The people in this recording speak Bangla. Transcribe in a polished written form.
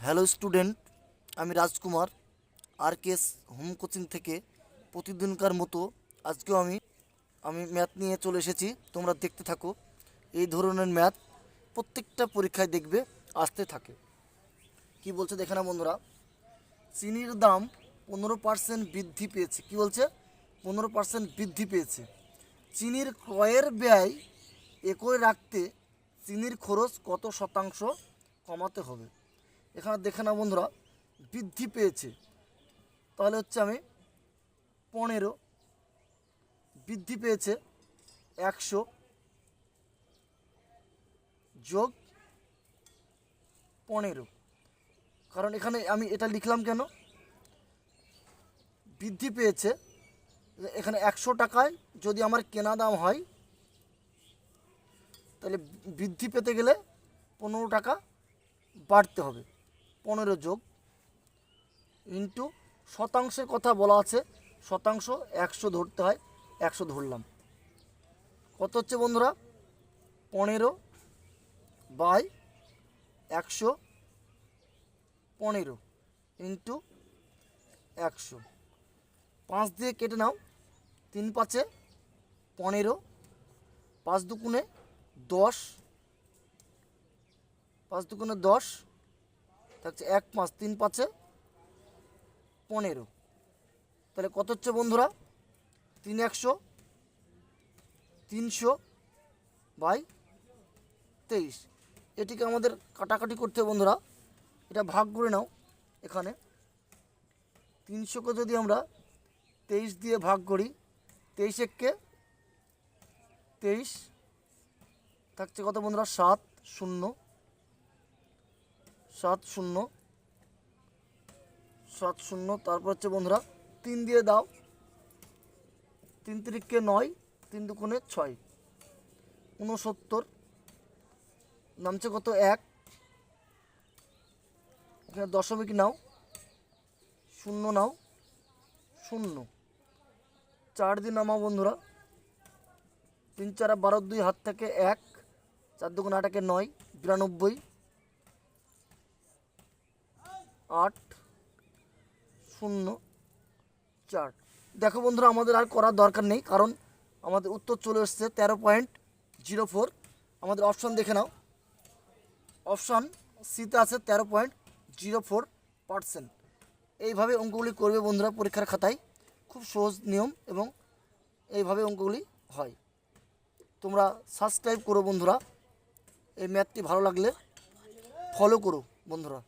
হ্যালো স্টুডেন্ট, আমি রাজকুমার আরকেএস হোম কোচিং থেকে প্রতিদিনকার মতো আজকেও আমি ম্যাথ নিয়ে চলে এসেছি। তোমরা দেখতে থাকো। এই ধরনের ম্যাথ প্রত্যেকটা পরীক্ষায় দেখবে আসতে থাকে। কি বলছে দেখে না বন্ধুরা, চিনির দাম 15% বৃদ্ধি পেয়েছে। কি বলছে? 15% বৃদ্ধি পেয়েছে। চিনির ক্রয়ের ব্যয় একই রাখতে চিনির খরচ কত শতাংশ কমাতে হবে? এখানে দেখে না বন্ধুরা, বৃদ্ধি পেয়েছে, তাহলে হচ্ছে আমি 15 বৃদ্ধি পেয়েছে 100 যোগ 15। কারণ এখানে আমি এটা লিখলাম কেন? বৃদ্ধি পেয়েছে, এখানে 100 টাকায় যদি আমার কেনা দাম হয়, তাহলে বৃদ্ধি পেতে গেলে 15 টাকা বাড়তে হবে। 15 যোগ ইন্টু শতাংশের কথা বলা আছে, শতাংশ 100 ধরতে হয়, 100 ধরলাম। কত হচ্ছে বন্ধুরা? 15/115 ইন্টু 100। 5 দিয়ে কেটে নাও, 3 5 15, 5 দুগুণে 10, 5 দুগুণে 10 থাকছে 1 5, 3 5 15। তাহলে কত হচ্ছে বন্ধুরা? 3 100, 300/23। এটিকে আমাদের কাটাকাটি করতে হবে বন্ধুরা। এটা ভাগ করে নাও। এখানে 300কে যদি আমরা 23 দিয়ে ভাগ করি, 23 একে 23 থাকছে কত বন্ধুরা? 7 0 7 0 7 0। তারপর হচ্ছে বন্ধুরা 3 দিয়ে দাও, 3 3কে 9, 3 দুগুণে 6, 69। নামছে কত? 1। এখানে দশমিক নাও, 0 নাও, 0। 4 দিয়ে নামাও বন্ধুরা, 3 4 12, 2 হাত থেকে 1, 4 দুগুণে 8 9, 92, 8 0 4। দেখো বন্ধুরা, আমাদের আর করার দরকার নেই, কারণ আমাদের উত্তর চলে এসছে 13.04। আমাদের অপশান দেখে নাও, অপশান সিতে আছে 13.04%। এইভাবে অঙ্কগুলি করবে বন্ধুরা পরীক্ষার খাতায়। খুব সহজ নিয়ম এবং এইভাবে অঙ্কগুলি হয়। তোমরা সাবস্ক্রাইব করো বন্ধুরা। এই ম্যাথটি ভালো লাগলে ফলো করো বন্ধুরা।